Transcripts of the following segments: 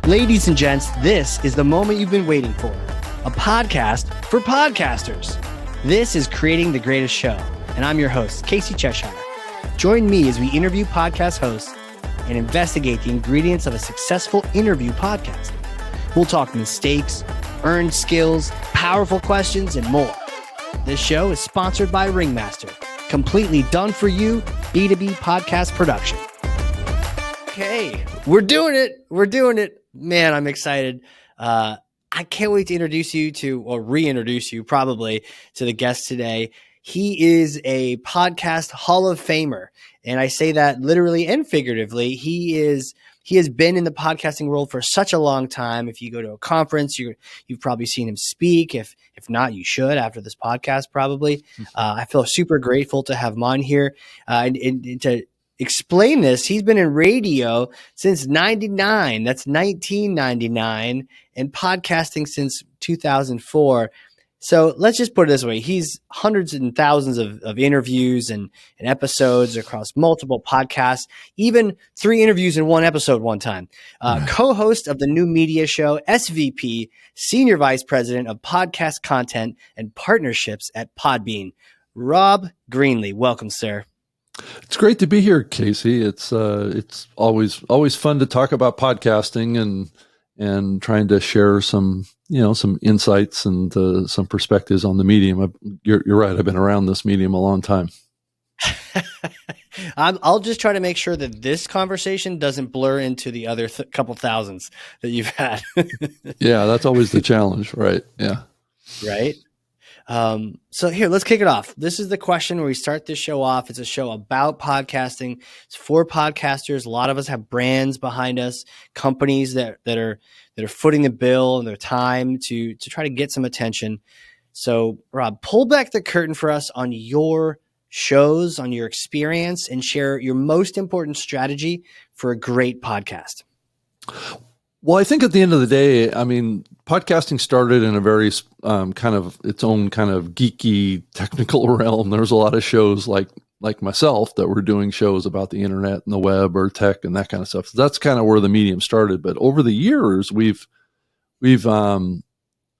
Ladies and gents, this is the moment you've been waiting for. A podcast for podcasters. This is Creating the Greatest Show, and I'm your host, Casey Cheshire. Join me as we interview podcast hosts and investigate the ingredients of a successful interview podcast. We'll talk mistakes, earned skills, powerful questions, and more. This show is sponsored by Ringmaster, completely done for you B2B podcast production. Okay, we're doing it. Man, I'm excited. I can't wait to introduce you to, or reintroduce you probably to the guest today. He is a podcast Hall of Famer. And I say that literally and figuratively. He has been in the podcasting world for such a long time. If you go to a conference, you've probably seen him speak. If not, you should after this podcast, probably. I feel super grateful to have him on here. And to explain this, he's been in radio since 99. That's 1999, and podcasting since 2004. So let's just put it this way. He's hundreds and thousands of interviews and episodes across multiple podcasts, even 3 interviews in one episode one time. Co-host of the new media show, SVP, Senior Vice President of Podcast Content and Partnerships at Podbean, Rob Greenlee. Welcome, sir. It's great to be here, Casey. It's always fun to talk about podcasting and trying to share some insights and some perspectives on the medium. You're right. I've been around this medium a long time. I'll just try to make sure that this conversation doesn't blur into the other couple thousands that you've had. Yeah, that's always the challenge, right? Yeah. Right. So here, let's kick it off. This is the question where we start this show off. It's a show about podcasting. It's for podcasters. A lot of us have brands behind us, companies that are footing the bill and their time to try to get some attention. So Rob, pull back the curtain for us on your shows, on your experience, and share your most important strategy for a great podcast. Well, I think at the end of the day, I mean, podcasting started in a very kind of its own kind of geeky technical realm. There's a lot of shows like myself that were doing shows about the internet and the web or tech and that kind of stuff. So that's kind of where the medium started. But over the years, we've I don't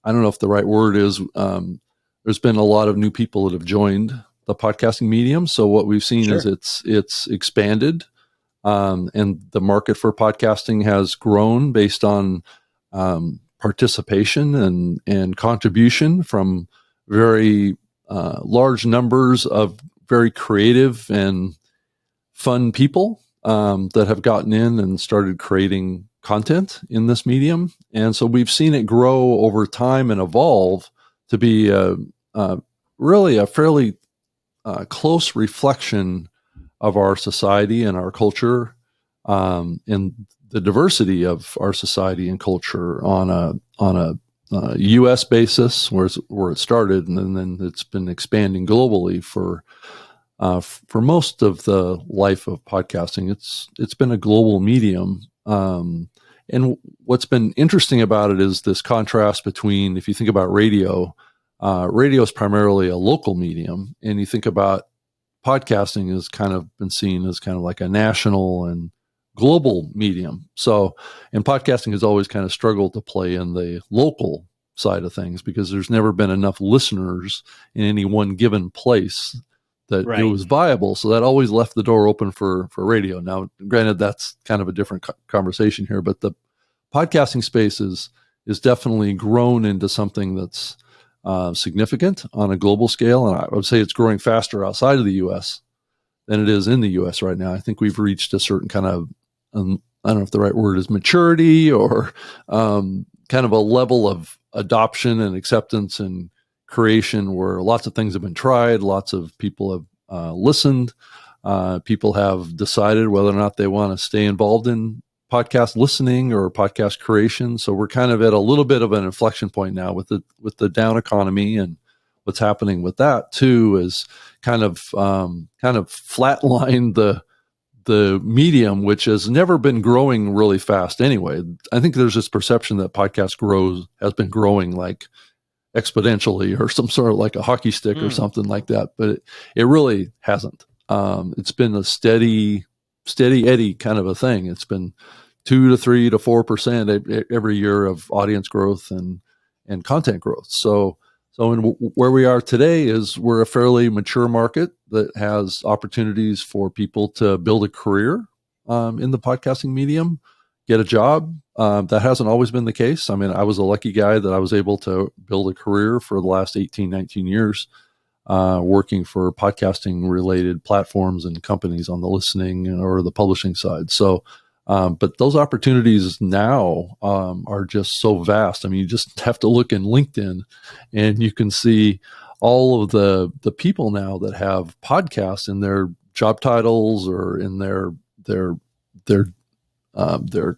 know if the right word is, there's been a lot of new people that have joined the podcasting medium. So what we've seen is it's expanded. And the market for podcasting has grown based on participation and contribution from very large numbers of very creative and fun people that have gotten in and started creating content in this medium. And so we've seen it grow over time and evolve to be really a fairly close reflection of our society and our culture, and the diversity of our society and culture on a U.S. basis, where it started, and then it's been expanding globally for most of the life of podcasting. It's been a global medium, and what's been interesting about it is this contrast between, if you think about radio is primarily a local medium, and you think about podcasting has kind of been seen as kind of like a national and global medium. So, and podcasting has always kind of struggled to play in the local side of things because there's never been enough listeners in any one given place that it was viable. So that always left the door open for radio. Now, granted, that's kind of a different conversation here, but the podcasting space is definitely grown into something that's significant on a global scale. And I would say it's growing faster outside of the U.S. than it is in the U.S. right now. I think we've reached a certain kind of, I don't know if the right word is maturity or kind of a level of adoption and acceptance and creation where lots of things have been tried. Lots of people have listened. People have decided whether or not they want to stay involved in podcast listening or podcast creation. So we're kind of at a little bit of an inflection point now with the down economy, and what's happening with that too is kind of flatlined the medium, which has never been growing really fast anyway. I think there's this perception that podcast has been growing like exponentially or some sort of like a hockey stick or something like that, but it really hasn't. It's been a steady Eddie kind of a thing. It's been 2 to 3 to 4% every year of audience growth and content growth. So where we are today is we're a fairly mature market that has opportunities for people to build a career in the podcasting medium, get a job. That hasn't always been the case. I mean, I was a lucky guy that I was able to build a career for the last 18, 19 years, working for podcasting related platforms and companies on the listening or the publishing side. So, but those opportunities now are just so vast. I mean, you just have to look in LinkedIn and you can see all of the people now that have podcasts in their job titles or in their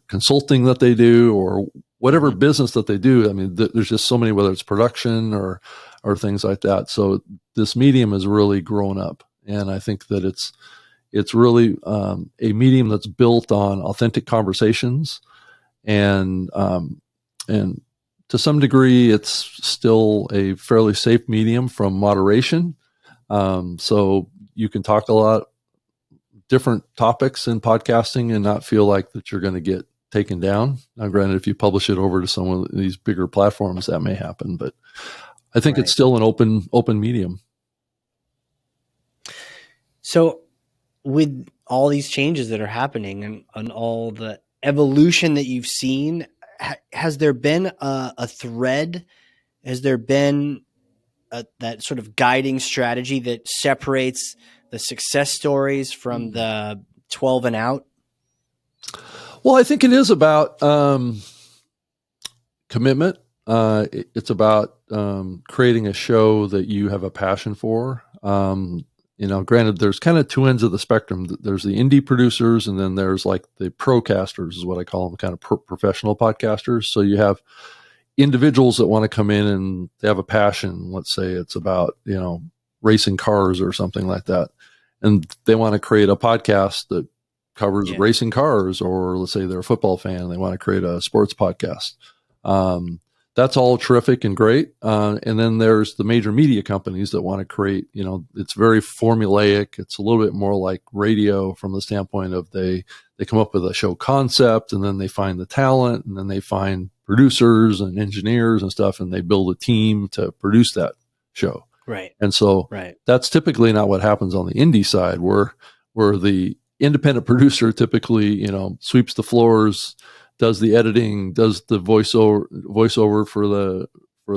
consulting that they do or whatever business that they do. I mean, there's just so many, whether it's production or things like that. So this medium has really grown up, and I think that it's really a medium that's built on authentic conversations, and to some degree, it's still a fairly safe medium from moderation. So you can talk a lot different topics in podcasting and not feel like that you're going to get taken down. Now, granted, if you publish it over to some of these bigger platforms, that may happen, but I think it's still an open medium. So with all these changes that are happening and all the evolution that you've seen, has there been a thread? Has there been that sort of guiding strategy that separates the success stories from the 12 and out? Well, I think it is about commitment. It's about creating a show that you have a passion for. Granted, there's kind of two ends of the spectrum. There's the indie producers, and then there's like the Procasters is what I call them, kind of professional podcasters. So you have individuals that want to come in and they have a passion. Let's say it's about, racing cars or something like that. And they want to create a podcast that covers racing cars, or let's say they're a football fan and they want to create a sports podcast. That's all terrific and great. And then there's the major media companies that want to create, it's very formulaic. It's a little bit more like radio from the standpoint of they come up with a show concept, and then they find the talent, and then they find producers and engineers and stuff, and they build a team to produce that show. Right. And so that's typically not what happens on the indie side, where the independent producer typically, sweeps the floors, does the editing, does the voiceover for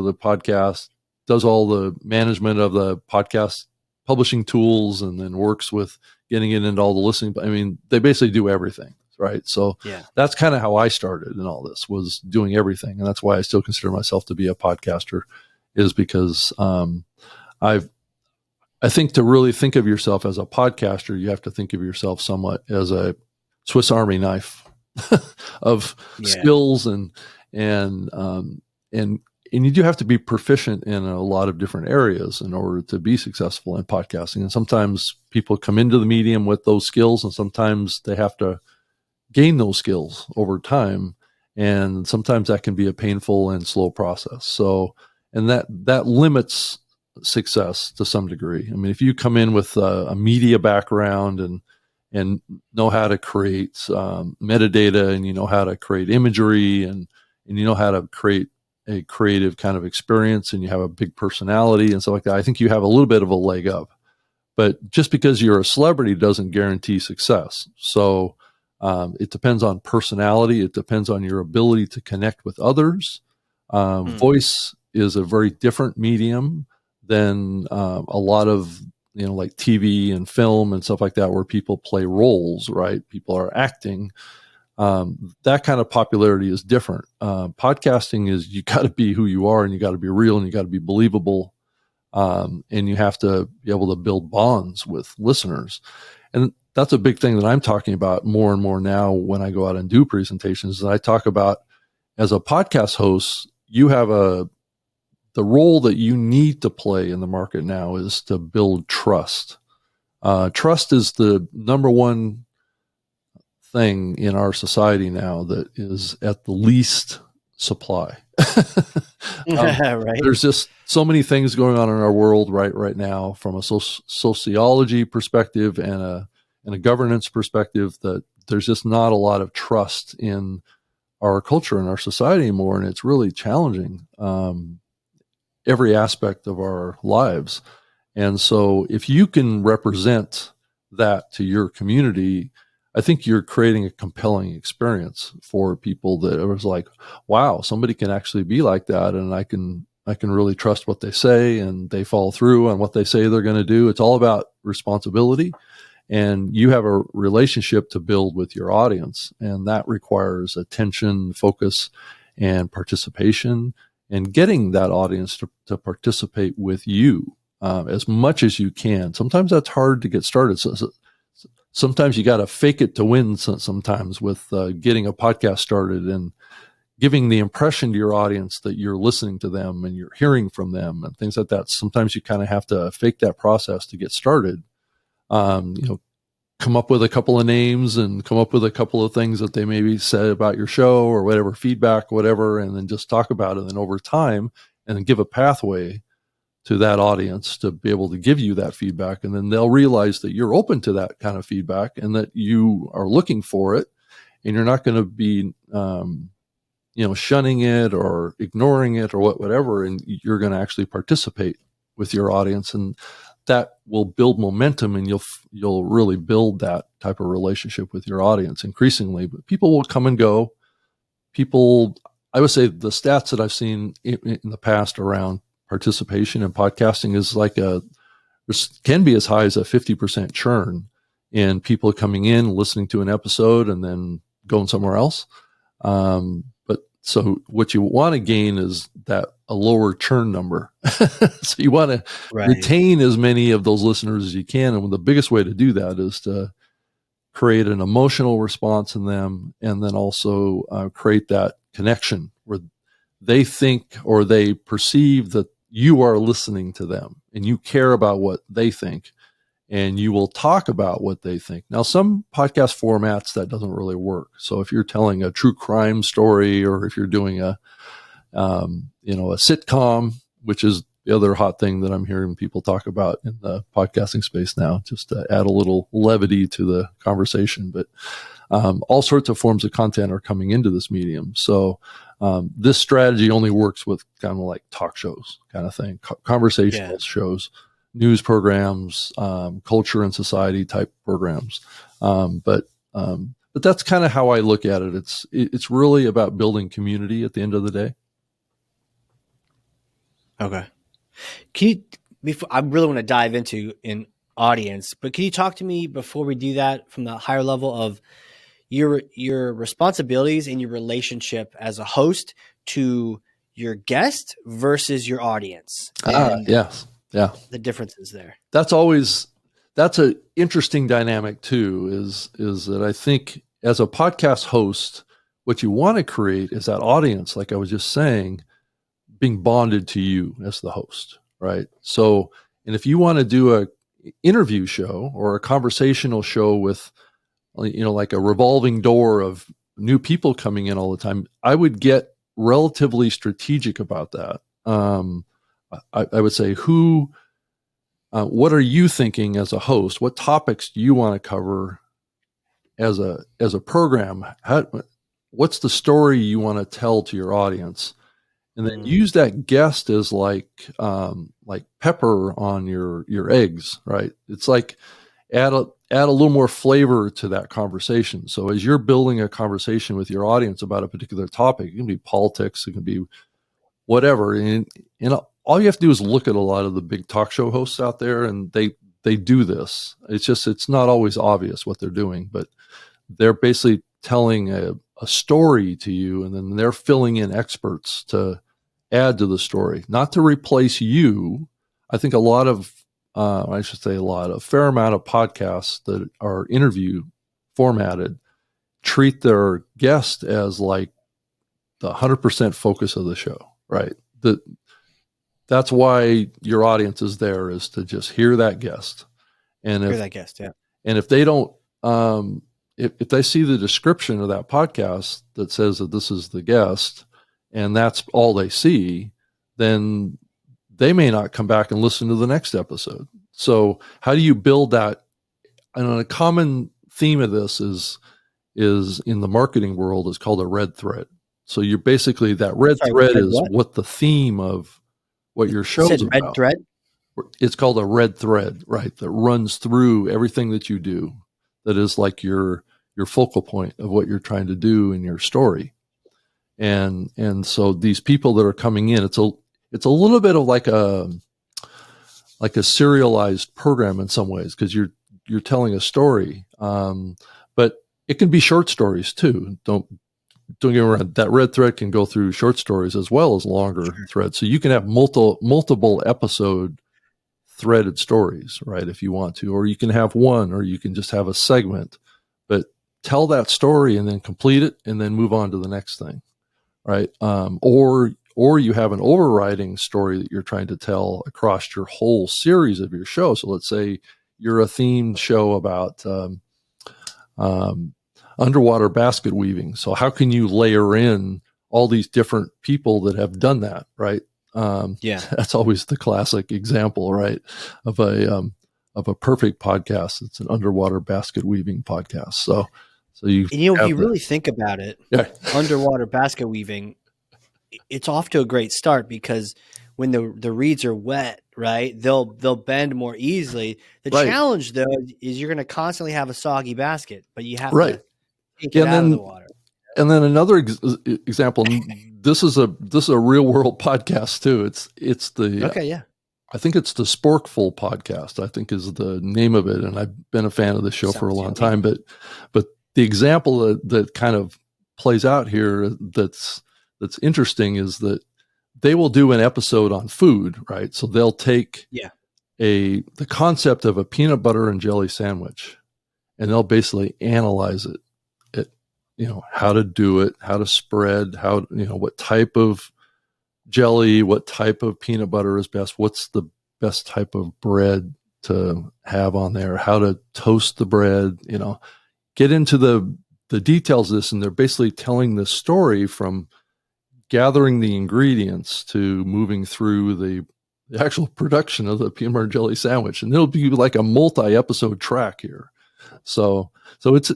the podcast, does all the management of the podcast publishing tools, and then works with getting it into all the listening. I mean, they basically do everything, right? So that's kind of how I started in all this, was doing everything. And that's why I still consider myself to be a podcaster, is because I think to really think of yourself as a podcaster, you have to think of yourself somewhat as a Swiss Army knife of skills, and you do have to be proficient in a lot of different areas in order to be successful in podcasting. And sometimes people come into the medium with those skills, and sometimes they have to gain those skills over time. And sometimes that can be a painful and slow process. So, and that limits success to some degree. I mean, if you come in with a media background and know how to create metadata, and you know how to create imagery, and you know how to create a creative kind of experience, and you have a big personality and stuff like that, I think you have a little bit of a leg up. But just because you're a celebrity doesn't guarantee success. So it depends on personality. It depends on your ability to connect with others. Voice is a very different medium than a lot of, like TV and film and stuff like that, where people play roles, right? People are acting. That kind of popularity is different. Podcasting is, you got to be who you are, and you got to be real, and you got to be believable. And you have to be able to build bonds with listeners. And that's a big thing that I'm talking about more and more now when I go out and do presentations. And I talk about, as a podcast host, you have the role that you need to play in the market now is to build trust. Trust is the number one thing in our society now that is at the least supply. Right. There's just so many things going on in our world right now, from a sociology perspective and a governance perspective, that there's just not a lot of trust in our culture and our society anymore, and it's really challenging every aspect of our lives. And so if you can represent that to your community, I think you're creating a compelling experience for people that it was like, wow, somebody can actually be like that, and I can really trust what they say, and they follow through on what they say they're going to do. It's all about responsibility, and you have a relationship to build with your audience, and that requires attention, focus, and participation, and getting that audience to participate with you as much as you can. Sometimes that's hard to get started. So sometimes you got to fake it to win sometimes with getting a podcast started and giving the impression to your audience that you're listening to them and you're hearing from them and things like that. Sometimes you kind of have to fake that process to get started. Come up with a couple of names and come up with a couple of things that they maybe said about your show or whatever, feedback, whatever, and then just talk about it. And then over time, and then give a pathway to that audience to be able to give you that feedback. And then they'll realize that you're open to that kind of feedback and that you are looking for it, and you're not going to be, shunning it or ignoring it or whatever. And you're going to actually participate with your audience, and that will build momentum, and you'll really build that type of relationship with your audience increasingly. But people will come and go. I would say the stats that I've seen in the past around participation in podcasting is like can be as high as a 50% churn in people coming in, listening to an episode, and then going somewhere else. So what you want to gain is a lower churn number. So you want to retain as many of those listeners as you can. And the biggest way to do that is to create an emotional response in them, and then also create that connection where they think or they perceive that you are listening to them and you care about what they think, and you will talk about what they think. Now, some podcast formats that doesn't really work. So if you're telling a true crime story, or if you're doing a sitcom, which is the other hot thing that I'm hearing people talk about in the podcasting space now, just to add a little levity to the conversation. But all sorts of forms of content are coming into this medium. So this strategy only works with kind of like talk shows kind of thing, conversational shows, news programs, culture and society type programs. But that's kind of how I look at it. It's really about building community at the end of the day. Okay. I really want to dive into an audience, but can you talk to me before we do that from the higher level of your responsibilities and your relationship as a host to your guest versus your audience? Yes. Yeah. The differences there. That's an interesting dynamic too, is that I think as a podcast host, what you want to create is that audience, like I was just saying, being bonded to you as the host, right? So, and if you want to do a interview show or a conversational show with, like a revolving door of new people coming in all the time, I would get relatively strategic about that. I would say, what are you thinking as a host? What topics do you want to cover as a program? What's the story you want to tell to your audience? And then use that guest as like pepper on your eggs, right? It's like add a little more flavor to that conversation. So as you're building a conversation with your audience about a particular topic, it can be politics, it can be whatever. And all you have to do is look at a lot of the big talk show hosts out there, and they do this. It's not always obvious what they're doing, but they're basically telling a story to you, and then they're filling in experts to add to the story, not to replace you. I think a fair amount of podcasts that are interview formatted treat their guest as like the 100% focus of the show, right? That's why your audience is there, is to just hear that guest. And if they don't, if they see the description of that podcast that says that this is the guest, and that's all they see, then they may not come back and listen to the next episode. So how do you build that? And a common theme of this is is in the marketing world is called a red thread. So you're basically, that red Sorry, thread red is what? what the theme of what your You show's said red about. thread? It's called a red thread, right? That runs through everything that you do. That is like your focal point of what you're trying to do in your story. And so these people that are coming in, it's a little bit of like a serialized program in some ways, because you're telling a story. But it can be short stories too. Don't get me wrong. That red thread can go through short stories as well as longer threads. So you can have multiple episode threaded stories, right? If you want to, or you can have one, or you can just have a segment, but tell that story and then complete it and then move on to the next thing, right? Or you have an overriding story that you're trying to tell across your whole series of your show. So let's say you're a themed show about underwater basket weaving. So how can you layer in all these different people that have done that, right? That's always the classic example, right, of a perfect podcast. It's an underwater basket weaving podcast. So you if you really think about it, underwater basket weaving, it's off to a great start, because when the reeds are wet, right, they'll bend more easily. The challenge, though, is you're going to constantly have a soggy basket, but you have to take it out of the water. And then another example. This is a real world podcast too. It's the I think it's the Sporkful podcast, I think is the name of it, and I've been a fan of the show for a long time. But the example that kind of plays out here that's interesting is that they will do an episode on food, right? So they'll take the concept of a peanut butter and jelly sandwich, and they'll basically analyze it. How to do it, how to spread, what type of jelly, what type of peanut butter is best, what's the best type of bread to have on there, how to toast the bread, get into the details of this. And they're basically telling this story from gathering the ingredients to moving through the actual production of the peanut butter and jelly sandwich. And it'll be like a multi-episode track here. So it's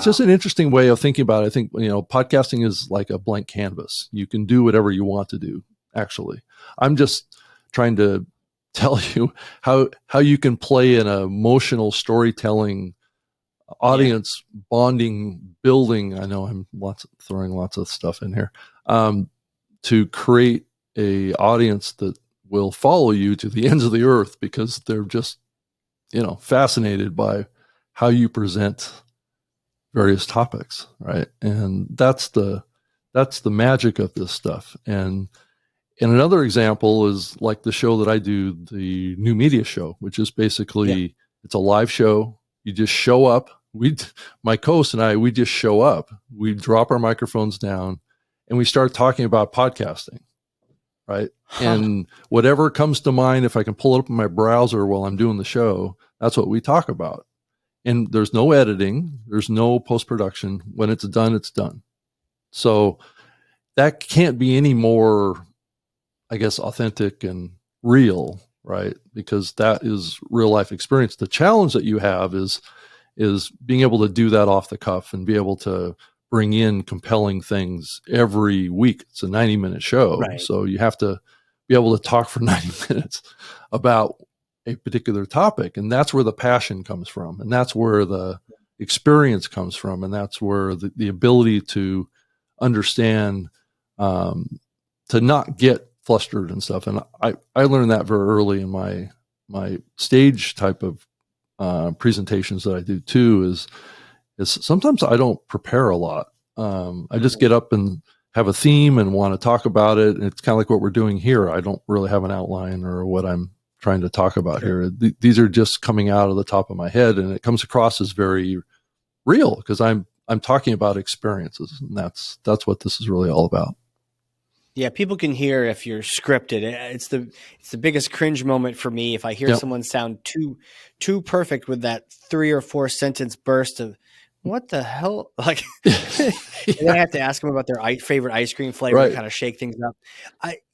just an interesting way of thinking about it. I think, podcasting is like a blank canvas. You can do whatever you want to do, actually. I'm just trying to tell you how you can play an emotional storytelling, audience bonding, building. I know I'm throwing lots of stuff in here, to create a audience that will follow you to the ends of the earth, because they're just, fascinated by how you present various topics, right? And that's the magic of this stuff. And another example is like the show that I do, the New Media Show, which is basically it's a live show. You just show up. My co-host and I, we just show up. We drop our microphones down, and we start talking about podcasting, right? And whatever comes to mind, if I can pull it up in my browser while I'm doing the show, that's what we talk about. And there's no editing, there's no post-production. When it's done, it's done. So that can't be any more, I guess, authentic and real, right? Because that is real life experience. The challenge that you have is being able to do that off the cuff and be able to bring in compelling things every week. It's a 90-minute show. Right. So you have to be able to talk for 90 minutes about a particular topic. And that's where the passion comes from. And that's where the experience comes from. And that's where the ability to understand, to not get flustered and stuff. And I learned that very early in my stage type of presentations that I do too, is sometimes I don't prepare a lot. I just get up and have a theme and want to talk about it. And it's kind of like what we're doing here. I don't really have an outline or what I'm trying to talk about here. These are just coming out of the top of my head, and it comes across as very real because I'm talking about experiences, and that's what this is really all about. Yeah, people can hear if you're scripted. It's the biggest cringe moment for me if I hear someone sound too perfect with that 3 or 4 sentence burst of what the hell, like. And then I have to ask them about their favorite ice cream flavor, kind of shake things up.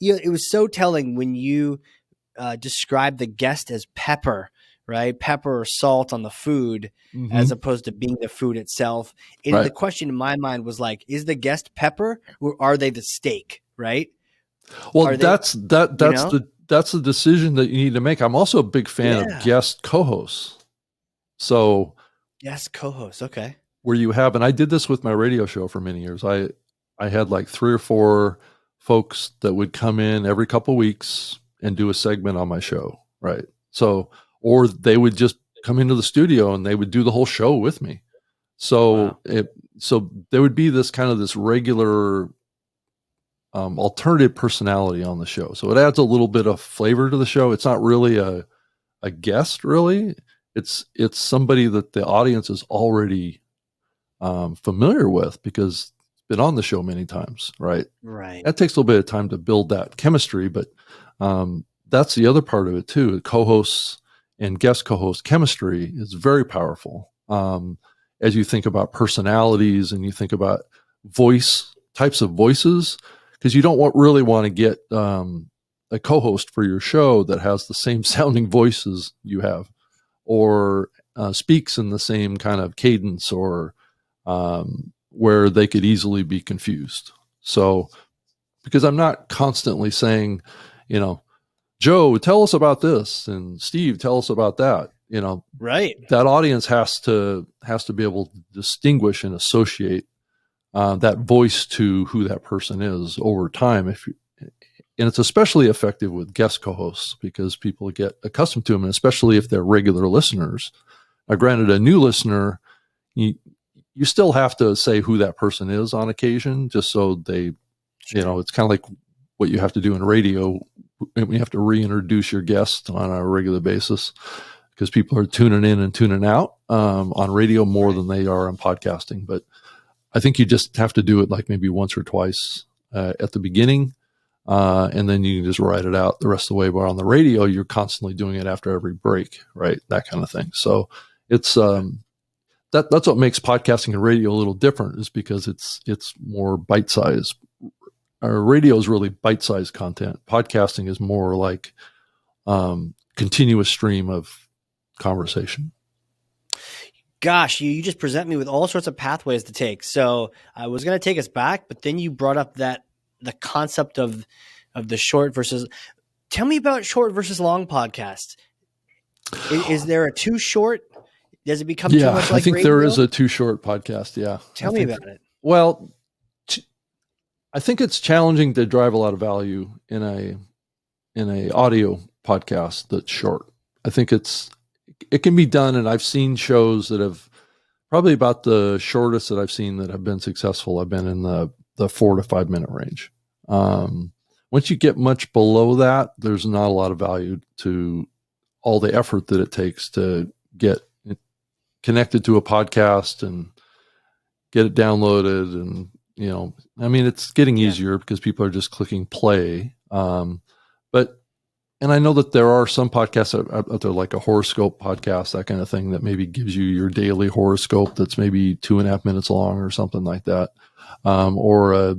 It was so telling when you described the guest as Pepper, right? Pepper or salt on the food as opposed to being the food itself. And Right. the question in my mind was like, is the guest pepper or are they the steak, right? Well, Are they, that's you know? the decision that you need to make. I'm also a big fan of Yeah. guest co-hosts. So Yes, co-host. Okay. where you have, and I did this with my radio show for many years. I had like 3 or 4 folks that would come in every couple of weeks and do a segment on my show, right? So, or they would just come into the studio and they would do the whole show with me. So Wow. so there would be this kind of this regular alternative personality on the show. So it adds a little bit of flavor to the show. It's not really a guest, really. It's somebody that the audience is already familiar with because it's been on the show many times, right? Right. That takes a little bit of time to build that chemistry, but that's the other part of it too. Co-hosts and guest co-host chemistry is very powerful. As you think about personalities and you think about types of voices, because you don't really want to get a co-host for your show that has the same sounding voices you have, or speaks in the same kind of cadence, or where they could easily be confused. So, because I'm not constantly saying, Joe, tell us about this, and Steve, tell us about that. Right. That audience has to be able to distinguish and associate that voice to who that person is over time. And it's especially effective with guest co-hosts because people get accustomed to them, and especially if they're regular listeners. Now, granted, a new listener, you still have to say who that person is on occasion, just so they, it's kind of like what you have to do in radio. You have to reintroduce your guest on a regular basis because people are tuning in and tuning out on radio more than they are on podcasting. But I think you just have to do it like maybe once or twice at the beginning, and then you can just write it out the rest of the way. But on the radio, you're constantly doing it after every break, right? That kind of thing. So it's that's what makes podcasting and radio a little different, is because it's more bite-sized. Radio is really bite-sized content. Podcasting is more like continuous stream of conversation. Gosh, you just present me with all sorts of pathways to take. So I was going to take us back, but then you brought up the concept of the short versus. Tell me about short versus long podcasts. Is there a too short? Does it become too much like I think radio? there is a too short podcast. Yeah. Tell me about it. Well, I think it's challenging to drive a lot of value in a audio podcast that's short. I think it can be done, and I've seen shows that have probably about the shortest that I've seen that have been successful. I've been in the 4 to 5 minute range. Once you get much below that, there's not a lot of value to all the effort that it takes to get connected to a podcast and get it downloaded. And, it's getting easier because people are just clicking play. And I know that there are some podcasts out there, like a horoscope podcast, that kind of thing, that maybe gives you your daily horoscope that's maybe 2.5 minutes long or something like that. Or a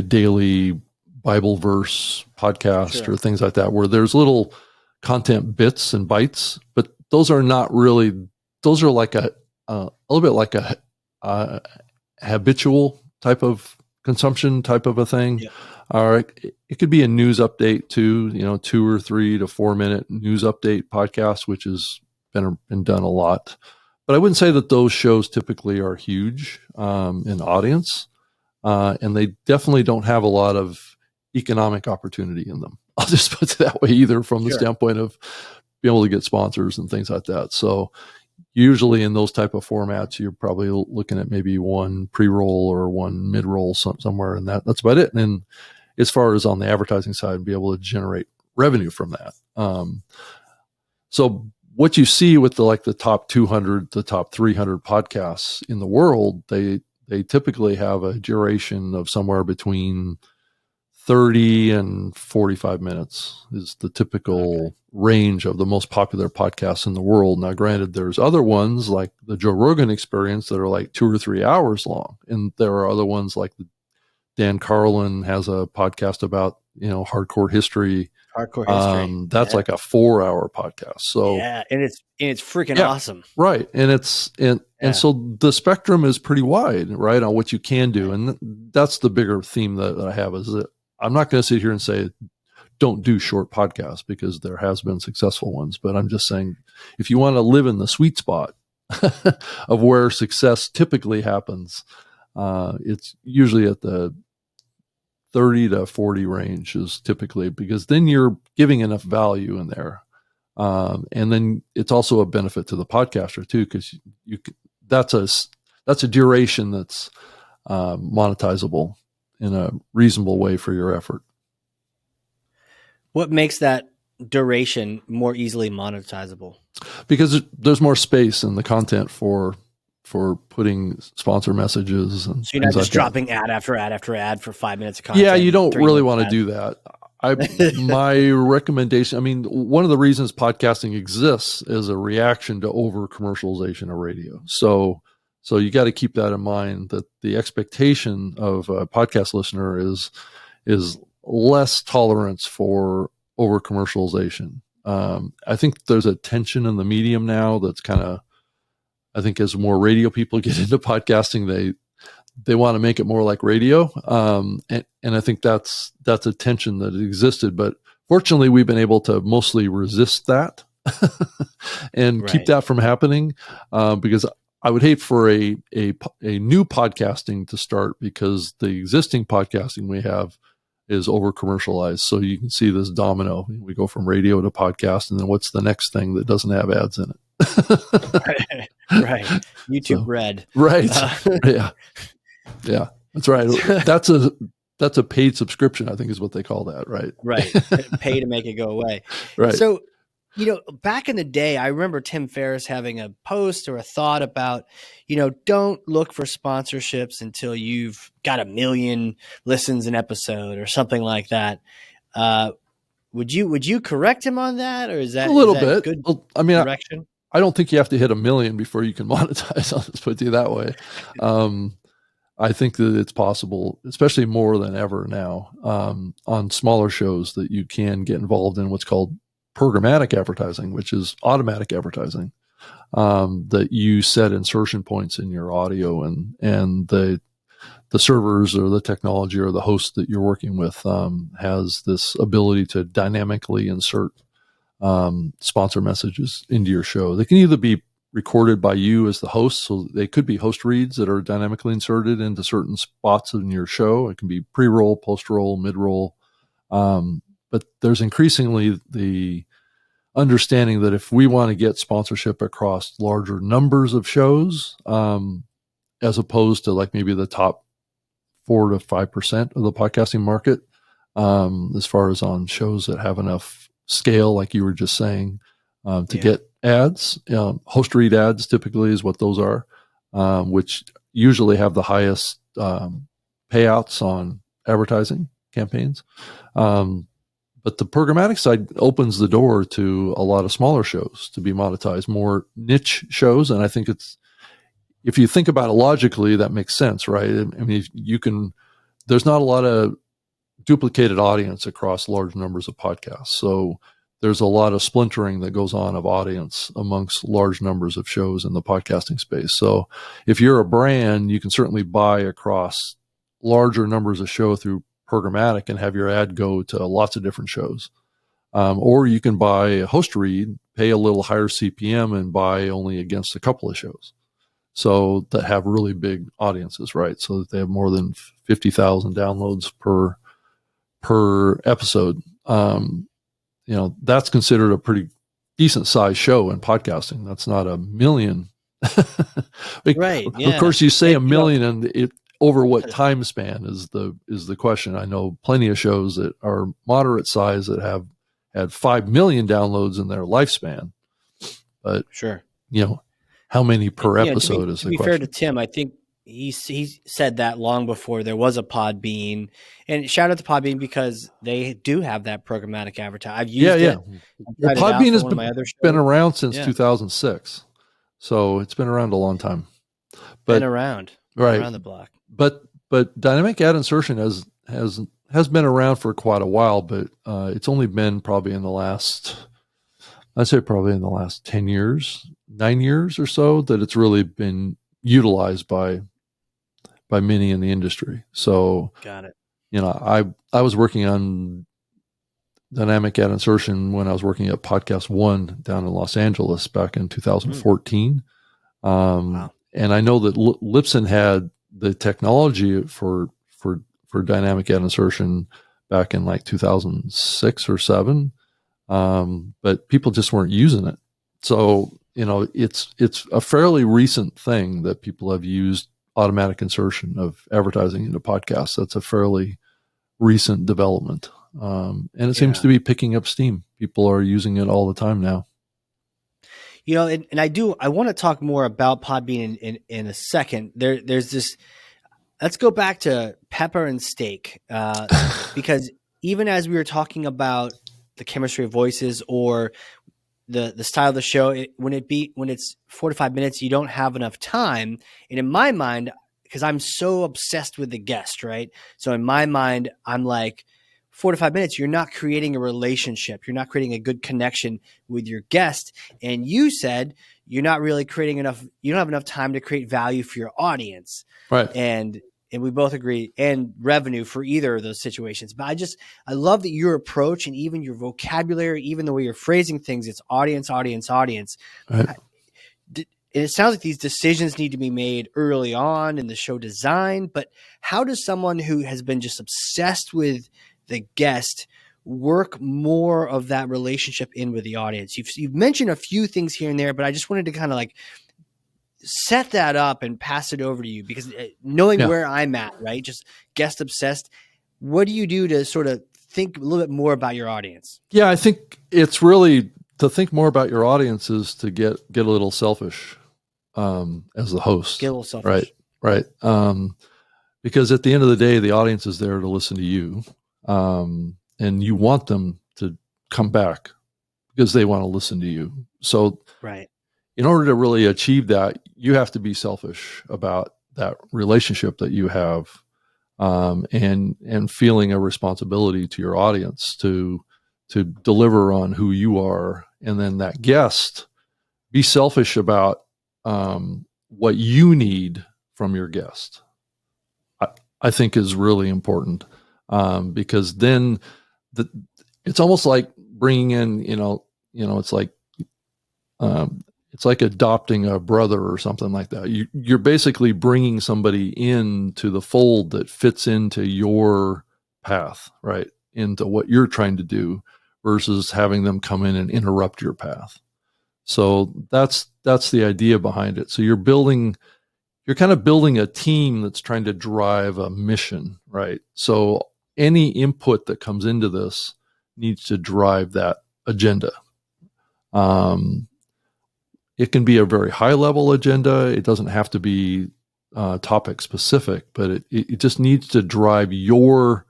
daily Bible verse podcast or things like that, where there's little content bits and bites, but those are not really, those are like a little bit like a habitual type of consumption type of a thing. Yeah. All right. It could be a news update too, 2 or 3 to 4 minute news update podcast, which has been done a lot. But I wouldn't say that those shows typically are huge in audience. And they definitely don't have a lot of economic opportunity in them. I'll just put it that way, either from the standpoint of being able to get sponsors and things like that. So usually in those type of formats, you're probably looking at maybe one pre-roll or one mid-roll somewhere, and that's about it. And then as far as on the advertising side, be able to generate revenue from that. So what you see with the top 200, the top 300 podcasts in the world, they typically have a duration of somewhere between 30 and 45 minutes is the typical range of the most popular podcasts in the world. Now, granted, there's other ones like the Joe Rogan Experience that are like 2 or 3 hours long. And there are other ones like Dan Carlin has a podcast about hardcore history. Hardcore history. That's like a 4-hour podcast. So yeah, and it's freaking awesome. Right. And so the spectrum is pretty wide, right, on what you can do. And that's the bigger theme that I have, is that I'm not going to sit here and say, don't do short podcasts, because there has been successful ones. But I'm just saying, if you want to live in the sweet spot of where success typically happens, it's usually at the 30 to 40 range is typically, because then you're giving enough value in there. And then it's also a benefit to the podcaster too, because that's a duration that's monetizable in a reasonable way for your effort. What makes that duration more easily monetizable? Because there's more space in the content for putting sponsor messages. And so you're not just dropping ad after ad after ad for 5 minutes of content. Yeah, you don't really want to do that. My recommendation, one of the reasons podcasting exists is a reaction to over commercialization of radio. So you got to keep that in mind, that the expectation of a podcast listener is less tolerance for over commercialization. I think there's a tension in the medium now that's kind of, I think as more radio people get into podcasting, they want to make it more like radio. And I think that's a tension that existed, but fortunately we've been able to mostly resist that and keep that from happening. Because I would hate for a new podcasting to start, because the existing podcasting we have is over commercialized. So you can see this domino. We go from radio to podcast, and then what's the next thing that doesn't have ads in it? Right. YouTube Red. Right. Yeah, that's right. That's a paid subscription, I think is what they call that. Right. Right. Pay to make it go away. Right. So, back in the day, I remember Tim Ferriss having a post or a thought about, don't look for sponsorships until you've got 1 million listens an episode or something like that. Would you correct him on that, or is that a little bit good direction? I don't think you have to hit 1 million before you can monetize. I'll just put it that way. I think that it's possible, especially more than ever now, on smaller shows, that you can get involved in what's called programmatic advertising, which is automatic advertising, that you set insertion points in your audio, and the servers or the technology or the host that you're working with has this ability to dynamically insert sponsor messages into your show. They can either be recorded by you as the host, so they could be host reads that are dynamically inserted into certain spots in your show. It can be pre-roll, post-roll, mid-roll. But there's increasingly the understanding that if we want to get sponsorship across larger numbers of shows, as opposed to like maybe the top 4 to 5% of the podcasting market, as far as on shows that have enough scale, like you were just saying, to get ads, host read ads typically is what those are, which usually have the highest payouts on advertising campaigns. But the programmatic side opens the door to a lot of smaller shows to be monetized, more niche shows. And I think if you think about it logically, that makes sense, right? There's not a lot of duplicated audience across large numbers of podcasts. So there's a lot of splintering that goes on of audience amongst large numbers of shows in the podcasting space. So if you're a brand, you can certainly buy across larger numbers of show through programmatic and have your ad go to lots of different shows. Or you can buy a host read, pay a little higher CPM, and buy only against a couple of shows. So that have really big audiences, right? So that they have more than 50,000 downloads per episode. That's considered a pretty decent sized show in podcasting. That's not 1 million. Right. Yeah. Of course, you say 1 million, and it over what time span is the question. I know plenty of shows that are moderate size that have had 5 million downloads in their lifespan. But sure, how many per episode is the question. To be fair to Tim, I think he said that long before there was a Podbean. And shout out to Podbean, because they do have that programmatic advertising. I've used it. Well, Podbean has been around since 2006. So it's been around a long time. Been around the block. But dynamic ad insertion has has been around for quite a while, but it's only been probably in the last, I'd say probably in the last 10 years, 9 years or so, that it's really been utilized by many in the industry. So, Got it. I was working on dynamic ad insertion when I was working at Podcast One down in Los Angeles back in 2014. Wow. And I know that Lipson had the technology for dynamic ad insertion back in like 2006 or 7, but people just weren't using it. So it's a fairly recent thing that people have used automatic insertion of advertising into podcasts. That's a fairly recent development, and it seems to be picking up steam. People are using it all the time now. And I want to talk more about Podbean in a second. There's this. Let's go back to pepper and steak, because even as we were talking about the chemistry of voices or the style of the show, when it's 4 to 5 minutes, you don't have enough time. And in my mind, because I'm so obsessed with the guest, right? So in my mind, I'm like, 4 to 5 minutes, you're not creating a relationship. You're not creating a good connection with your guest. And you said you're not really creating enough. You don't have enough time to create value for your audience. Right. And we both agree, and revenue for either of those situations. But I love that your approach and even your vocabulary, even the way you're phrasing things, it's audience, audience, audience. Right. And it sounds like these decisions need to be made early on in the show design. But how does someone who has been just obsessed with the guest work more of that relationship in with the audience? You've mentioned a few things here and there, but I just wanted to kind of like set that up and pass it over to you, because knowing where I'm at, right? Just guest obsessed. What do you do to sort of think a little bit more about your audience? Yeah, I think it's really to think more about your audience is to get a little selfish as the host. Get a little selfish. Right. Because at the end of the day, the audience is there to listen to you. And you want them to come back because they want to listen to you. So right. In order to really achieve that, you have to be selfish about that relationship that you have, and feeling a responsibility to your audience to deliver on who you are. And then that guest, be selfish about what you need from your guest. I think is really important, because then it's almost like bringing in, it's like adopting a brother or something like that. You're basically bringing somebody into the fold that fits into your path, right? Into what you're trying to do, versus having them come in and interrupt your path. So that's the idea behind it. So you're kind of building a team that's trying to drive a mission, right? So any input that comes into this needs to drive that agenda. It can be a very high level agenda. It doesn't have to be topic specific, but it just needs to drive your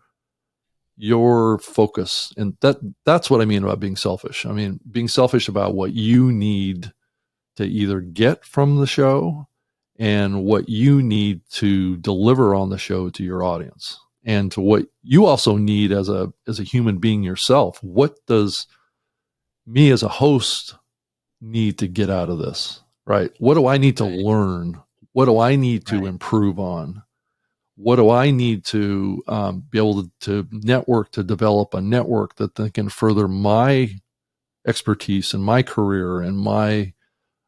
focus. And that's what I mean about being selfish. I mean, being selfish about what you need to either get from the show and what you need to deliver on the show to your audience, and to what you also need as a human being yourself. What does me as a host need to get out of this, right? What do I need to learn? What do I need to improve on? What do I need to be able to network, to develop a network that can further my expertise and my career and my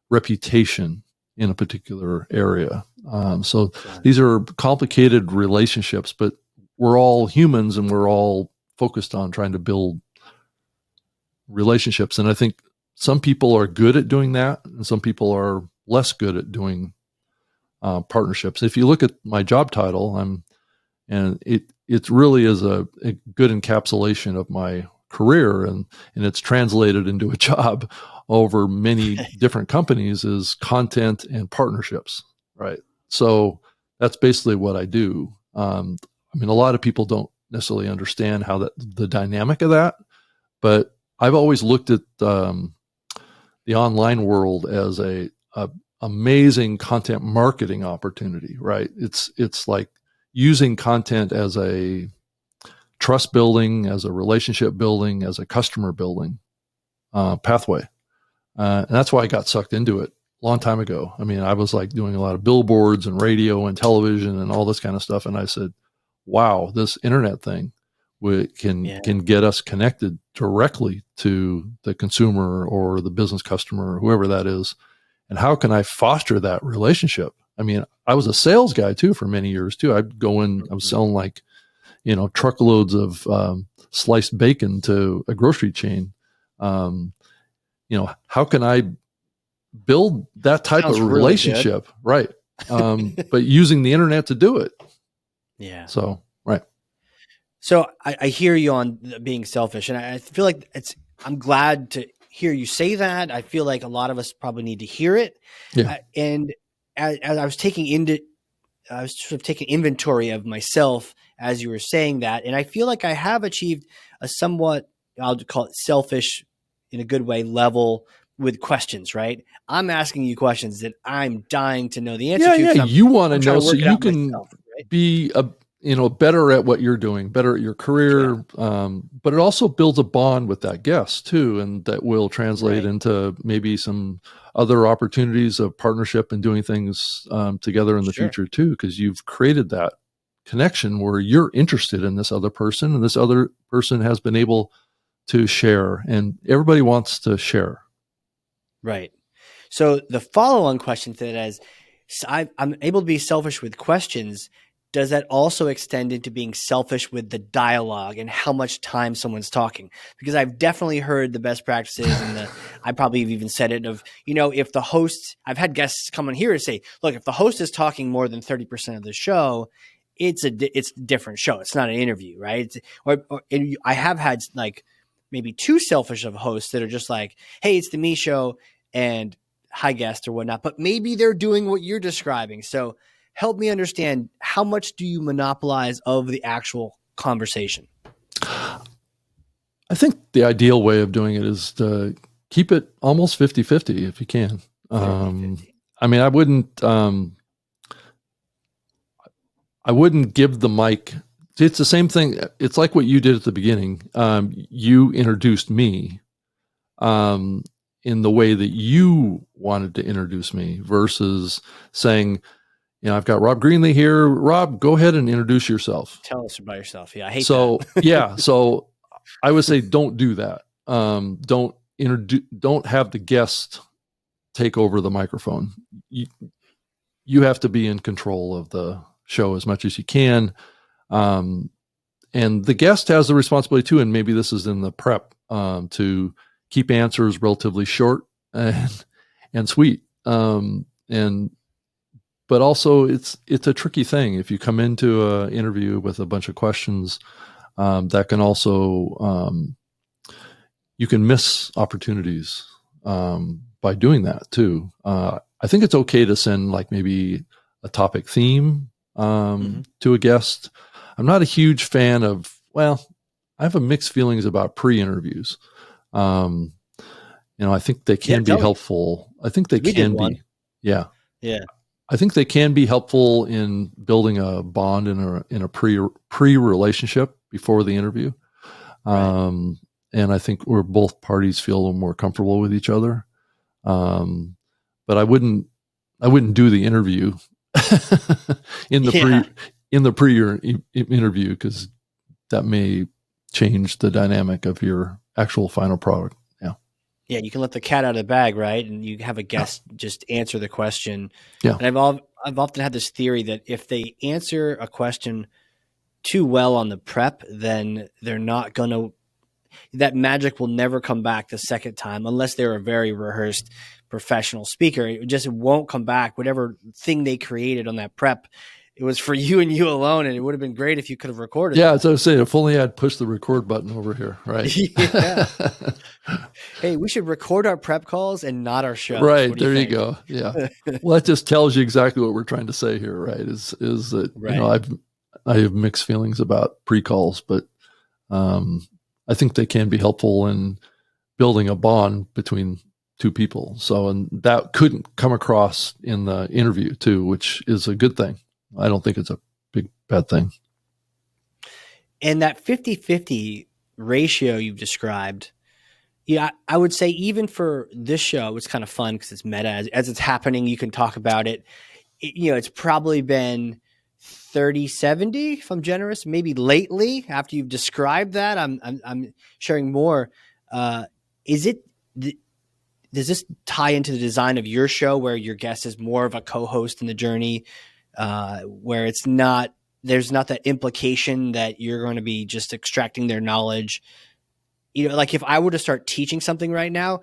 reputation in a particular area? So these are complicated relationships, but we're all humans and we're all focused on trying to build relationships. And I think some people are good at doing that, and some people are less good at doing partnerships. If you look at my job title, it really is a good encapsulation of my career, and it's translated into a job over many different companies is content and partnerships, right? So that's basically what I do. I mean, a lot of people don't necessarily understand how the dynamic of that, but I've always looked at the online world as a amazing content marketing opportunity, right? It's like using content as a trust building, as a relationship building, as a customer building pathway. And that's why I got sucked into it a long time ago. I mean, I was like doing a lot of billboards and radio and television and all this kind of stuff. And I said, wow, this internet thing can get us connected directly to the consumer or the business customer or whoever that is. And how can I foster that relationship? I mean, I was a sales guy too for many years too. I'd go in, I was selling like, truckloads of sliced bacon to a grocery chain. How can I build that type of relationship? Really, right. But using the internet to do it. Yeah. So, right. So I hear you on being selfish, and I feel like I'm glad to hear you say that. I feel like a lot of us probably need to hear it. Yeah. And as I was sort of taking inventory of myself as you were saying that, and I feel like I have achieved a somewhat, I'll call it selfish in a good way level with questions, right? I'm asking you questions that I'm dying to know the answer to. Yeah, you want to know so you can myself, right? be better at what you're doing, better at your career. But it also builds a bond with that guest too, and that will translate into maybe some other opportunities of partnership and doing things together in the future too, because you've created that connection where you're interested in this other person, and this other person has been able to share, and everybody wants to share. Right. So the follow-on question to that is, I'm able to be selfish with questions. Does that also extend into being selfish with the dialogue and how much time someone's talking? Because I've definitely heard the best practices, and I probably have even said it of, if the host, I've had guests come on here and say, look, if the host is talking more than 30% of the show, it's a different show. It's not an interview, right? And I have had like maybe too selfish of hosts that are just like, hey, it's the me show and hi guest or whatnot, but maybe they're doing what you're describing. So help me understand, how much do you monopolize of the actual conversation? I think the ideal way of doing it is to keep it almost 50-50 if you can. I mean, I wouldn't give the mic. It's the same thing. It's like what you did at the beginning. You introduced me in the way that you wanted to introduce me versus saying, I've got Rob Greenlee here. Rob, go ahead and introduce yourself. Tell us about yourself. Yeah, I hate that. So I would say don't do that. Don't have the guest take over the microphone. You have to be in control of the show as much as you can. And the guest has the responsibility too, and maybe this is in the prep, to keep answers relatively short and sweet. But also it's a tricky thing. If you come into an interview with a bunch of questions, that can also, you can miss opportunities by doing that too. I think it's okay to send like maybe a topic theme to a guest. I'm not a huge fan of, I have a mixed feelings about pre-interviews. I think they can be helpful. I think they can be. Yeah. I think they can be helpful in building a bond in a pre-relationship before the interview. Right. And I think where both parties feel a little more comfortable with each other. But I wouldn't do the interview in the pre-interview, because that may change the dynamic of your actual final product. Yeah, you can let the cat out of the bag, right? And you have a guest just answer the question. Yeah. And I've often had this theory that if they answer a question too well on the prep, then they're not going to – that magic will never come back the second time unless they're a very rehearsed professional speaker. It just won't come back. Whatever thing they created on that prep, it was for you and you alone, and it would have been great if you could have recorded. Yeah, as I was saying, if only I'd pushed the record button over here, right? Yeah. Hey, we should record our prep calls and not our shows. Right, there you go. Yeah. Well, that just tells you exactly what we're trying to say here, right? Is that right. I have mixed feelings about pre-calls, but I think they can be helpful in building a bond between two people. So, and that couldn't come across in the interview too, which is a good thing. I don't think it's a bad thing. And that 50-50 ratio you've described, yeah, I would say even for this show, it's kind of fun because it's meta. As it's happening, you can talk about it. It's probably been 30-70, if I'm generous. Maybe lately, after you've described that, I'm sharing more. Is it? Does this tie into the design of your show, where your guest is more of a co-host in the journey, where there's not that implication that you're going to be just extracting their knowledge? Like if I were to start teaching something right now,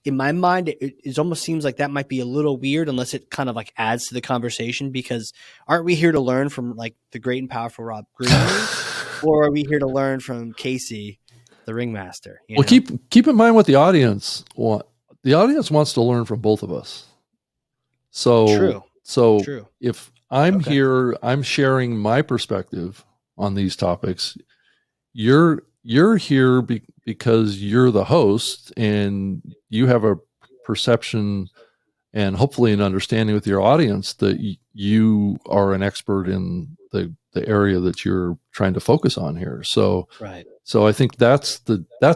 in my mind, it almost seems like that might be a little weird unless it kind of like adds to the conversation, because aren't we here to learn from like the great and powerful Rob Greenlee, or are we here to learn from Casey, the ringmaster? Well, keep in mind what the audience want. The audience wants to learn from both of us. So True. If I'm here, I'm sharing my perspective on these topics. You're here because you're the host and you have a perception and hopefully an understanding with your audience that you are an expert in the area that you're trying to focus on here. So, right. So I think that's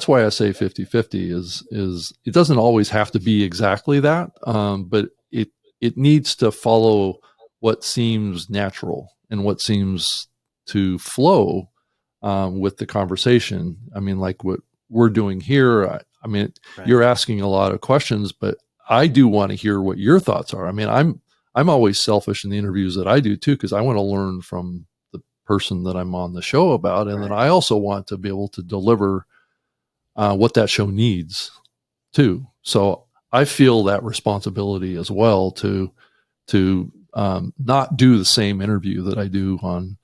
why I say 50-50 is it doesn't always have to be exactly that. But it needs to follow what seems natural and what seems to flow with the conversation. I mean, like what we're doing here, I mean, right. You're asking a lot of questions, but I do want to hear what your thoughts are. I mean, I'm always selfish in the interviews that I do too, because I want to learn from the person that I'm on the show about. And right. Then I also want to be able to deliver what that show needs too. So I feel that responsibility as well to not do the same interview that I do on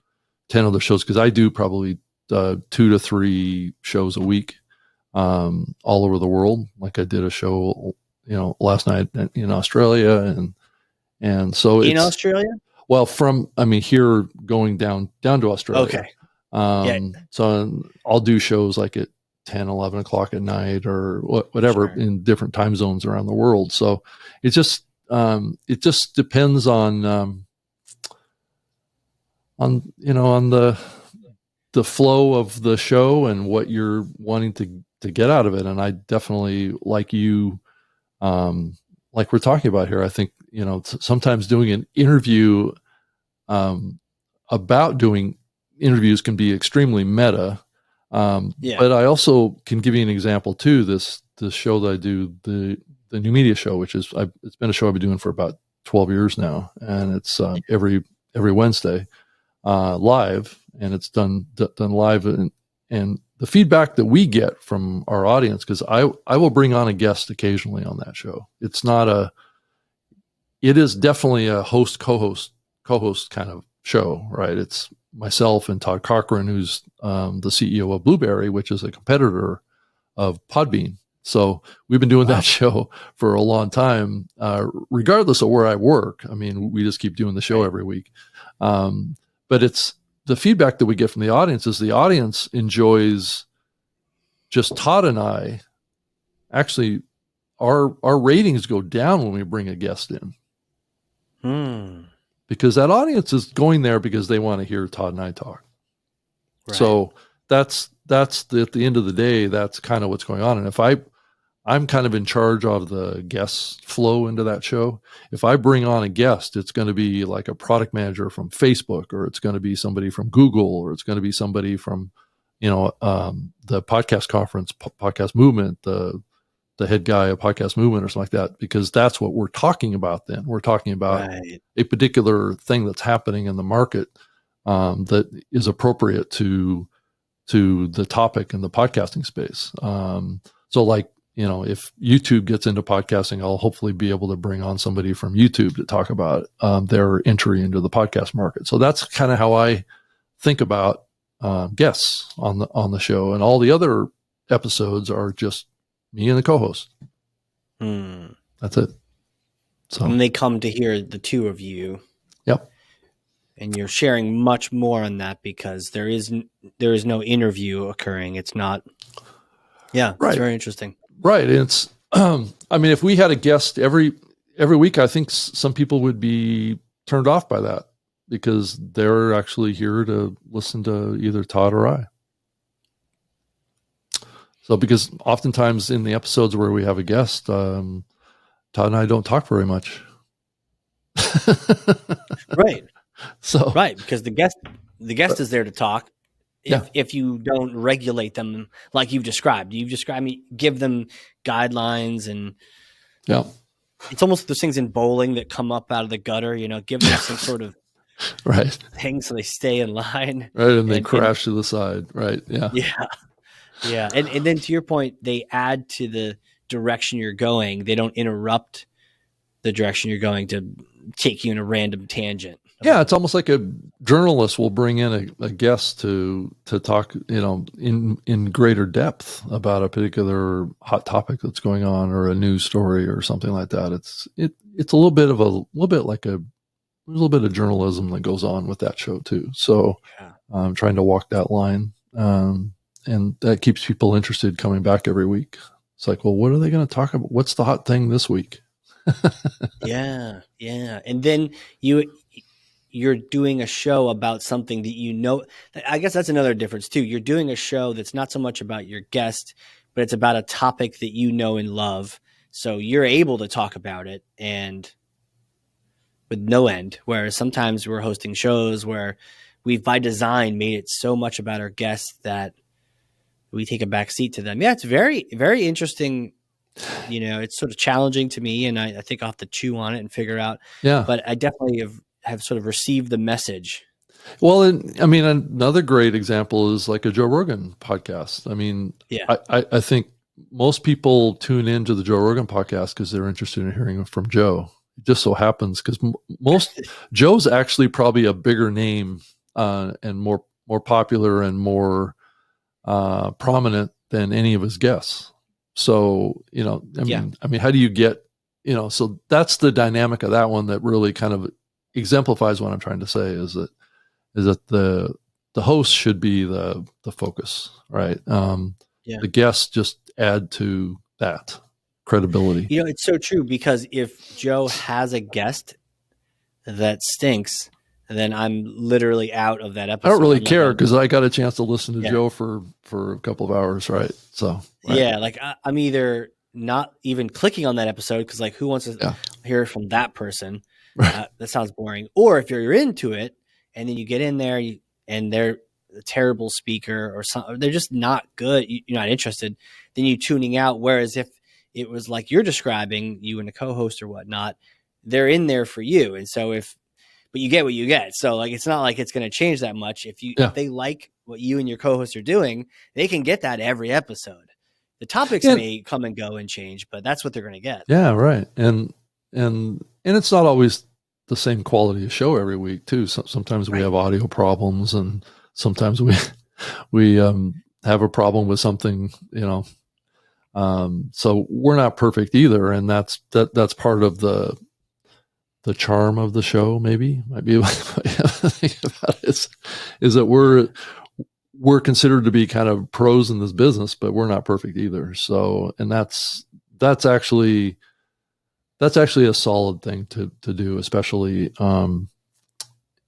10 other shows, because I do probably 2 to 3 shows a week all over the world. Like I did a show, last night in Australia, and so in Australia. Well, here going down to Australia. Okay. So I'll do shows like at 10, 11 o'clock at night or whatever, sure, in different time zones around the world. So it just depends on the flow of the show and what you're wanting to get out of it. And I definitely, like you, like we're talking about here, I think, sometimes doing an interview about doing interviews can be extremely meta. But I also can give you an example too. This show that I do, the New Media Show, which is, it's been a show I've been doing for about 12 years now. And it's every Wednesday live, and it's done live. And the feedback that we get from our audience, because I will bring on a guest occasionally on that show. It is definitely a co-host kind of show, right? It's myself and Todd Cochran, who's the CEO of Blueberry, which is a competitor of Podbean. So we've been doing that show for a long time, regardless of where I work. I mean, we just keep doing the show every week. But it's the feedback that we get from the audience is the audience enjoys just Todd and I. Actually, our ratings go down when we bring a guest in. Because that audience is going there because they want to hear Todd and I talk. Right. So that's at the end of the day, that's kind of what's going on. And if I'm kind of in charge of the guest flow into that show. If I bring on a guest, it's going to be like a product manager from Facebook, or it's going to be somebody from Google, or it's going to be somebody from, the podcast conference, podcast movement, the head guy of Podcast Movement or something like that, because that's what we're talking about then. We're talking about a particular thing that's happening in the market that is appropriate to the topic in the podcasting space. So like, if YouTube gets into podcasting, I'll hopefully be able to bring on somebody from YouTube to talk about their entry into the podcast market. So that's kind of how I think about guests on the show, and all the other episodes are just me and the co-host. That's it. So and they come to hear the two of you. Yep. And you're sharing much more on that because there is no interview occurring. It's not. Yeah, right. It's very interesting. Right. It's. If we had a guest every week, I think some people would be turned off by that because they're actually here to listen to either Todd or I. So, because oftentimes in the episodes where we have a guest, Todd and I don't talk very much. Right. So, right. Because the guest is there to talk. If you don't regulate them like you've described, give them guidelines, and it's almost those things in bowling that come up out of the gutter, give them some sort of right thing so they stay in line. Right. And they crash to the side. Right. Yeah. Yeah. Yeah. And then to your point, they add to the direction you're going. They don't interrupt the direction you're going to take you in a random tangent. Yeah, it's almost like a journalist will bring in a guest to talk, in greater depth about a particular hot topic that's going on, or a news story or something like that. It's a little bit of journalism that goes on with that show too. So I'm trying to walk that line, and that keeps people interested coming back every week. It's like, well, what are they going to talk about? What's the hot thing this week? Yeah. And then you're doing a show about something that I guess that's another difference too. You're doing a show that's not so much about your guest, but it's about a topic that you know and love. So you're able to talk about it and with no end. Whereas sometimes we're hosting shows where we've by design made it so much about our guests that we take a back seat to them. Yeah, it's very, very interesting. It's sort of challenging to me, and I think I'll have to chew on it and figure out. Yeah. But I definitely have sort of received the message. Well, another great example is like a Joe Rogan podcast. I think most people tune into the Joe Rogan podcast because they're interested in hearing from Joe. It just so happens because Joe's actually probably a bigger name and more popular and more prominent than any of his guests. So, how do you get, so that's the dynamic of that one that really kind of exemplifies what I'm trying to say is that the host should be the focus, right? The guests just add to that credibility. It's so true, because if Joe has a guest that stinks, then I'm literally out of that episode. I don't really care because I got a chance to listen to Joe for a couple of hours, right? So I'm either not even clicking on that episode because who wants to hear from that person? Right. That sounds boring. Or if you're into it and then you get in there and they're a terrible speaker or something, they're just not good, you're not interested, then you're tuning out. Whereas if it was like you're describing, you and a co-host or whatnot, they're in there for you. And so but you get what you get. So it's not like it's going to change that much. If they like what you and your co-host are doing, they can get that every episode. The topics may come and go and change, but that's what they're going to get. Yeah. Right. And it's not always the same quality of show every week too. Sometimes we have audio problems, and sometimes we have a problem with something, so we're not perfect either. And that's part of the charm of the show. Maybe might be think about it is that we're considered to be kind of pros in this business, but we're not perfect either. So, and that's actually a solid thing to do, especially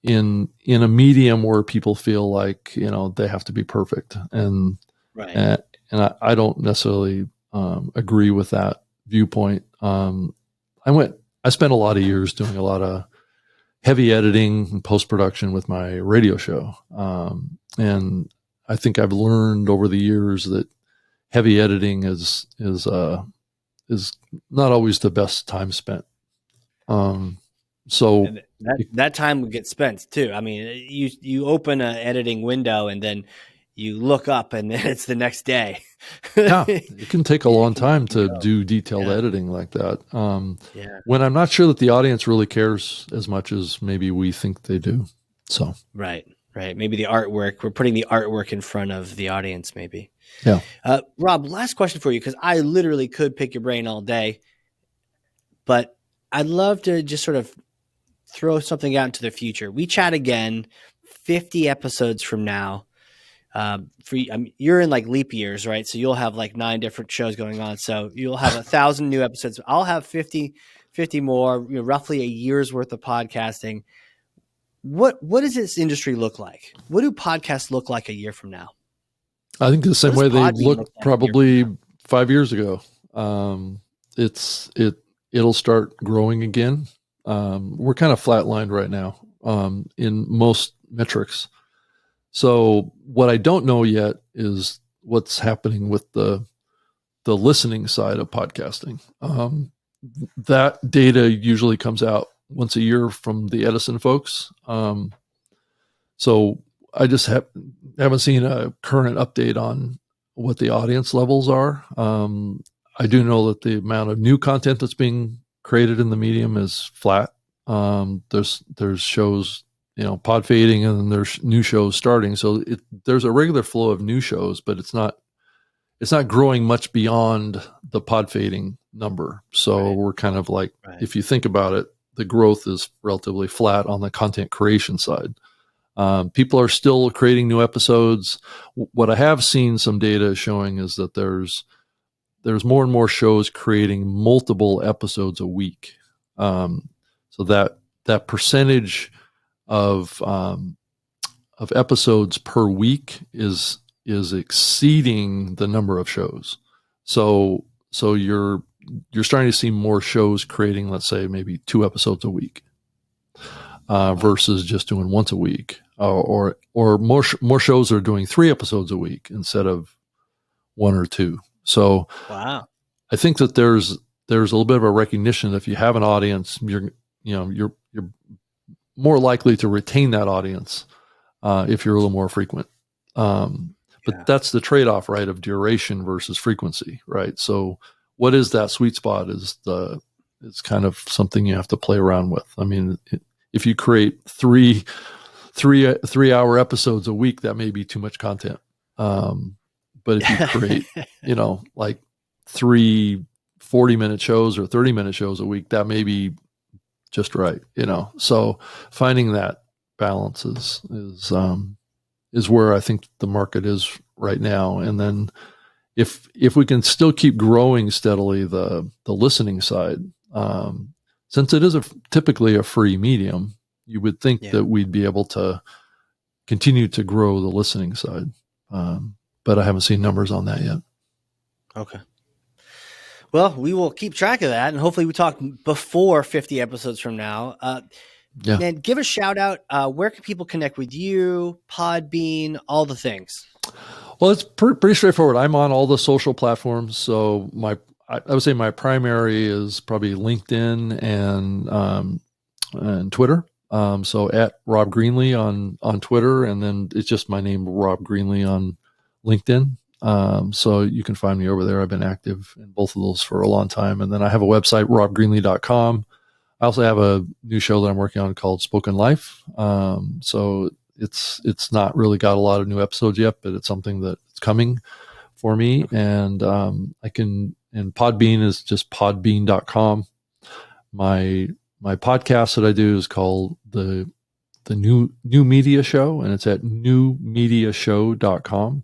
in a medium where people feel like they have to be perfect, and I don't necessarily agree with that viewpoint. I spent a lot of years doing a lot of heavy editing and post-production with my radio show. And I think I've learned over the years that heavy editing is not always the best time spent. So and that time would get spent too. You open an editing window and then you look up and then it's the next day. Yeah, it can take a long time to do detailed editing like that. When I'm not sure that the audience really cares as much as maybe we think they do. So right. Maybe the artwork, we're putting the artwork in front of the audience, maybe. Yeah. Rob, last question for you, because I literally could pick your brain all day, but I'd love to just sort of throw something out into the future. We chat again 50 episodes from now. You're in leap years, right? So you'll have 9 different shows going on. So you'll have 1,000 new episodes. I'll have 50 more, roughly a year's worth of podcasting. what does this industry look like? What do podcasts look like a year from now? I think the same way they looked like probably 5 years ago. It'll start growing again. We're kind of flatlined right now in most metrics. So what I don't know yet is what's happening with the listening side of podcasting. That data usually comes out once a year from the Edison folks. So I just haven't seen a current update on what the audience levels are. I do know that the amount of new content that's being created in the medium is flat. There's shows, pod fading, and then there's new shows starting. So there's a regular flow of new shows, but it's not growing much beyond the pod fading number. So we're kind of like, if you think about it, the growth is relatively flat on the content creation side. People are still creating new episodes. What I have seen some data showing is that there's more and more shows creating multiple episodes a week. So that percentage of episodes per week is exceeding the number of shows. So you're starting to see more shows creating, let's say, maybe 2 episodes a week. Versus just doing once a week, or more shows are doing 3 episodes a week instead of 1 or 2. So wow, I think that there's a little bit of a recognition that if you have an audience, you're more likely to retain that audience if you're a little more frequent. But that's the trade-off, right, of duration versus frequency, right? So what is that sweet spot? It's kind of something you have to play around with. I mean, if you create 3 3-hour episodes a week, that may be too much content. But if you create, like 3 40-minute shows or 30-minute shows a week, that may be just right. So finding that balance is where I think the market is right now. And then if we can still keep growing steadily the listening side, since it is typically a free medium, you would think that we'd be able to continue to grow the listening side. But I haven't seen numbers on that yet. Okay. Well, we will keep track of that, and hopefully we talk before 50 episodes from now. And give a shout out. Where can people connect with you? Podbean, all the things. Well, it's pretty straightforward. I'm on all the social platforms. So I would say my primary is probably LinkedIn and Twitter. So at Rob Greenlee on Twitter, and then it's just my name, Rob Greenlee, on LinkedIn. So you can find me over there. I've been active in both of those for a long time. And then I have a website, robgreenlee.com. I also have a new show that I'm working on called Spoken Life. So it's not really got a lot of new episodes yet, but it's something that's coming for me. And and Podbean is just podbean.com. My podcast that I do is called the New Media Show, and it's at newmediashow.com.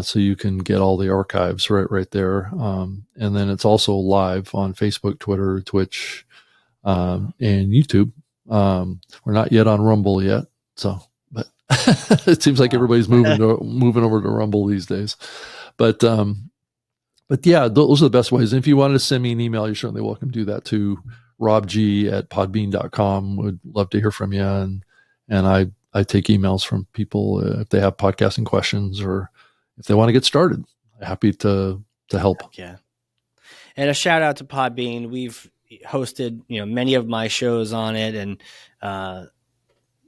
So you can get all the archives right there. And then it's also live on Facebook, Twitter, Twitch, and YouTube. We're not yet on Rumble yet, but it seems like everybody's moving over to Rumble these days. But yeah, those are the best ways. And if you wanted to send me an email, you're certainly welcome to do that too. robg@podbean.com. Would love to hear from you. And I take emails from people if they have podcasting questions or if they want to get started. Happy to help. Yeah. And a shout out to Podbean. We've hosted, many of my shows on it, and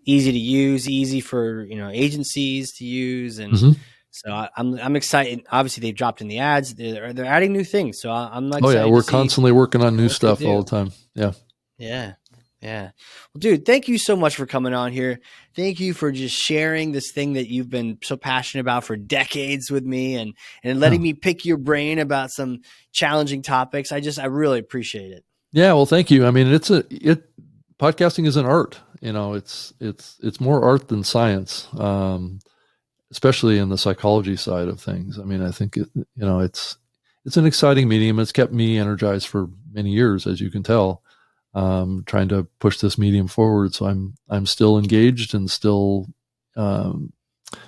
easy to use, easy for, agencies to use. And so I'm excited. Obviously they've dropped in the ads. They're adding new things. So I'm excited. Oh yeah. We're constantly working on new stuff all the time. Yeah. Yeah. Yeah. Well, dude, thank you so much for coming on here. Thank you for just sharing this thing that you've been so passionate about for decades with me, and letting me pick your brain about some challenging topics. I really appreciate it. Yeah. Well, thank you. I mean, podcasting is an art, it's more art than science. Especially in the psychology side of things. I mean, I think it's an exciting medium. It's kept me energized for many years, as you can tell. trying to push this medium forward. So I'm still engaged and still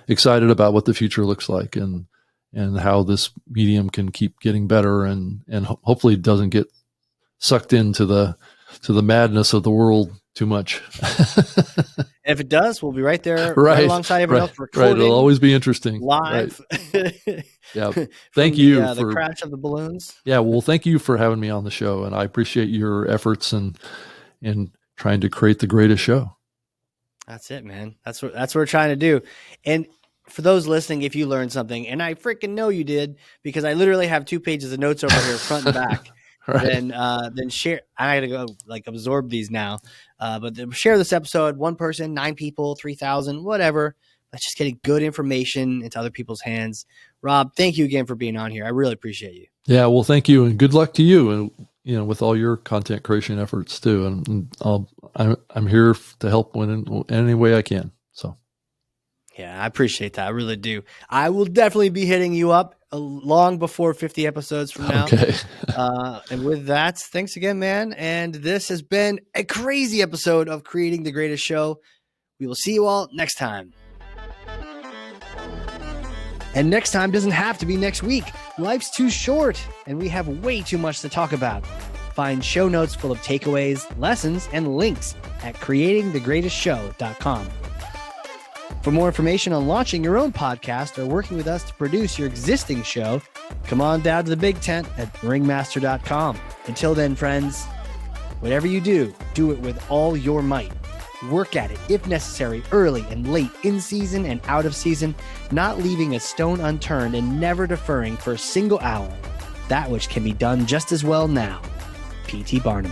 excited about what the future looks like and how this medium can keep getting better and hopefully it doesn't get sucked into the madness of the world too much. If it does, we'll be right there, right alongside everyone else recording. Right, it'll always be interesting. Live. Right. Yeah. Thank you for the crash of the balloons. Yeah. Well, thank you for having me on the show, and I appreciate your efforts and trying to create the greatest show. That's it, man. That's what we're trying to do. And for those listening, if you learned something, and I freaking know you did, because I literally have 2 pages of notes over here, front and back. Right. Then share. I gotta go absorb these now. But share this episode. 1 person, 9 people, 3,000, whatever. Let's just get good information into other people's hands. Rob, thank you again for being on here. I really appreciate you. Yeah, well, thank you, and good luck to you, and with all your content creation efforts too. And I'm here to help in any way I can. So. Yeah, I appreciate that. I really do. I will definitely be hitting you up long before 50 episodes from now. Okay. And with that, thanks again, man. And this has been a crazy episode of Creating the Greatest Show. We will see you all next time. And next time doesn't have to be next week. Life's too short, and we have way too much to talk about. Find show notes full of takeaways, lessons, and links at creatingthegreatestshow.com. For more information on launching your own podcast or working with us to produce your existing show, come on down to the big tent at ringmaster.com. Until then, friends, whatever you do, do it with all your might. Work at it, if necessary, early and late, in season and out of season, not leaving a stone unturned and never deferring for a single hour that which can be done just as well now. P.T. Barnum.